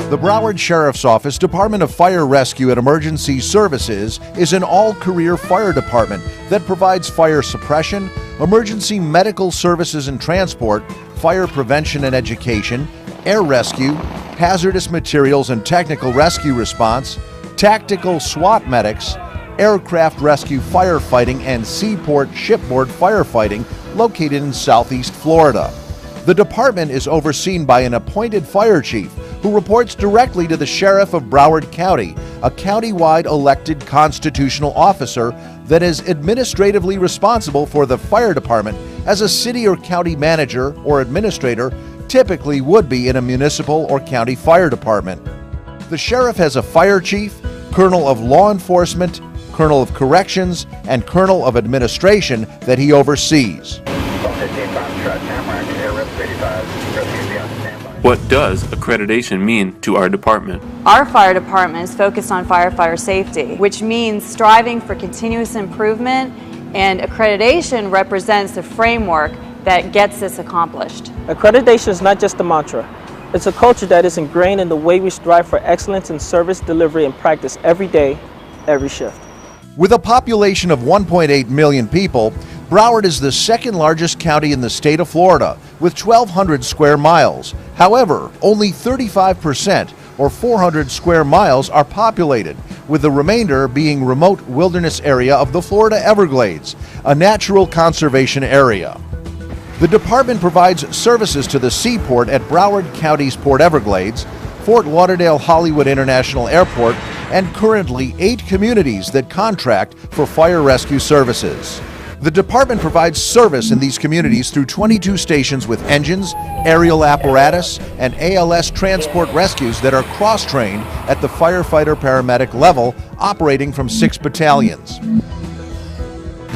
The Broward Sheriff's Office Department of Fire Rescue and Emergency Services is an all-career fire department that provides fire suppression, emergency medical services and transport, fire prevention and education, air rescue, hazardous materials and technical rescue response, tactical SWAT medics, aircraft rescue firefighting, and seaport shipboard firefighting located in Southeast Florida. The department is overseen by an appointed fire chief who reports directly to the Sheriff of Broward County, a county-wide elected constitutional officer that is administratively responsible for the fire department as a city or county manager or administrator typically would be in a municipal or county fire department. The sheriff has a fire chief, colonel of law enforcement, colonel of corrections, and colonel of administration that he oversees. What does accreditation mean to our department? Our fire department is focused on firefighter safety, which means striving for continuous improvement, and accreditation represents the framework that gets this accomplished. Accreditation is not just a mantra. It's a culture that is ingrained in the way we strive for excellence in service delivery and practice every day, every shift. With a population of 1.8 million people, Broward is the second largest county in the state of Florida with 1,200 square miles. However, only 35% or 400 square miles are populated, with the remainder being remote wilderness area of the Florida Everglades, a natural conservation area. The department provides services to the seaport at Broward County's Port Everglades, Fort Lauderdale Hollywood International Airport, and currently 8 communities that contract for fire rescue services. The department provides service in these communities through 22 stations with engines, aerial apparatus, and ALS transport rescues that are cross-trained at the firefighter-paramedic level, operating from 6 battalions.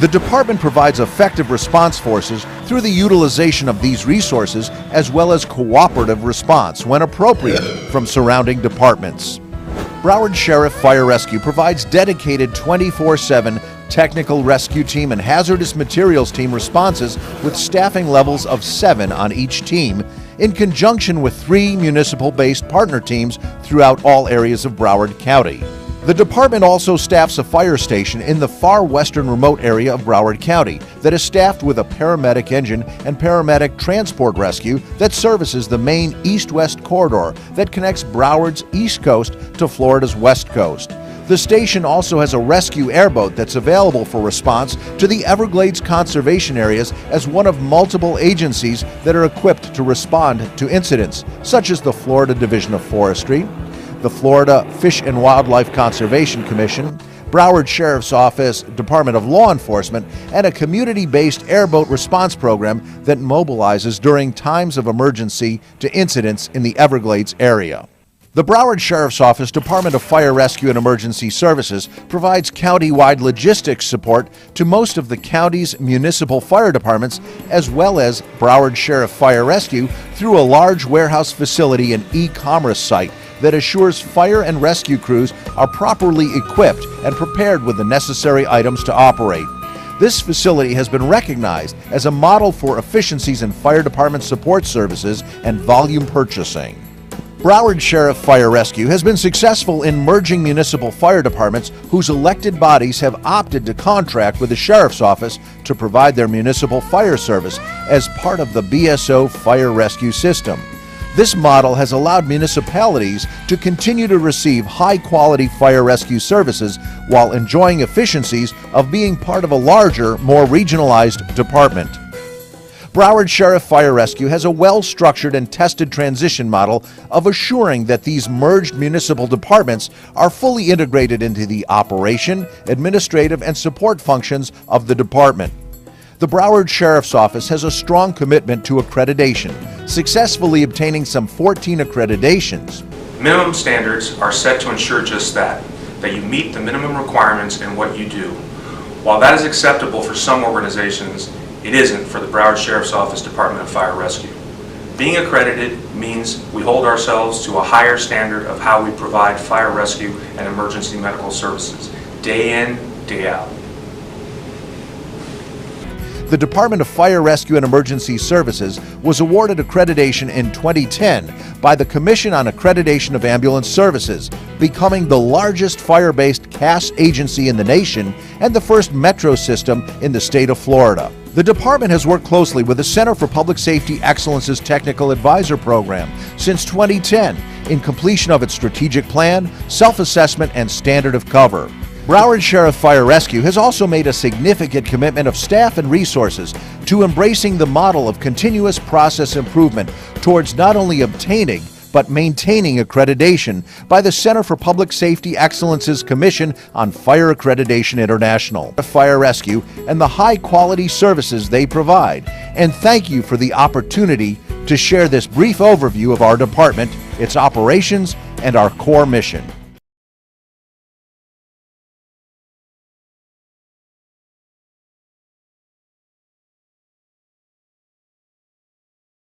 The department provides effective response forces through the utilization of these resources, as well as cooperative response when appropriate from surrounding departments. Broward Sheriff Fire Rescue provides dedicated 24/7 technical rescue team and hazardous materials team responses with staffing levels of 7 on each team, in conjunction with 3 municipal-based partner teams throughout all areas of Broward County. The department also staffs a fire station in the far western remote area of Broward County that is staffed with a paramedic engine and paramedic transport rescue that services the main east-west corridor that connects Broward's east coast to Florida's west coast. The station also has a rescue airboat that's available for response to the Everglades conservation areas as one of multiple agencies that are equipped to respond to incidents, such as the Florida Division of Forestry, the Florida Fish and Wildlife Conservation Commission, Broward Sheriff's Office, Department of Law Enforcement, and a community-based airboat response program that mobilizes during times of emergency to incidents in the Everglades area. The Broward Sheriff's Office Department of Fire Rescue and Emergency Services provides county-wide logistics support to most of the county's municipal fire departments, as well as Broward Sheriff Fire Rescue through a large warehouse facility and e-commerce site that assures fire and rescue crews are properly equipped and prepared with the necessary items to operate. This facility has been recognized as a model for efficiencies in fire department support services and volume purchasing. Broward Sheriff Fire Rescue has been successful in merging municipal fire departments whose elected bodies have opted to contract with the Sheriff's Office to provide their municipal fire service as part of the BSO fire rescue system. This model has allowed municipalities to continue to receive high-quality fire rescue services while enjoying efficiencies of being part of a larger, more regionalized department. Broward Sheriff Fire Rescue has a well-structured and tested transition model of assuring that these merged municipal departments are fully integrated into the operation, administrative, and support functions of the department. The Broward Sheriff's Office has a strong commitment to accreditation, successfully obtaining some 14 accreditations. Minimum standards are set to ensure just that you meet the minimum requirements in what you do. While that is acceptable for some organizations, it isn't for the Broward Sheriff's Office Department of Fire Rescue. Being accredited means we hold ourselves to a higher standard of how we provide fire rescue and emergency medical services, day in, day out. The Department of Fire Rescue and Emergency Services was awarded accreditation in 2010 by the Commission on Accreditation of Ambulance Services, becoming the largest fire-based CAS agency in the nation and the first metro system in the state of Florida. The department has worked closely with the Center for Public Safety Excellence's Technical Advisor Program since 2010 in completion of its strategic plan, self-assessment, and standard of cover. Broward Sheriff Fire Rescue has also made a significant commitment of staff and resources to embracing the model of continuous process improvement towards not only obtaining but maintaining accreditation by the Center for Public Safety Excellence's Commission on Fire Accreditation International, Fire Rescue, and the high-quality services they provide. And thank you for the opportunity to share this brief overview of our department, its operations, and our core mission.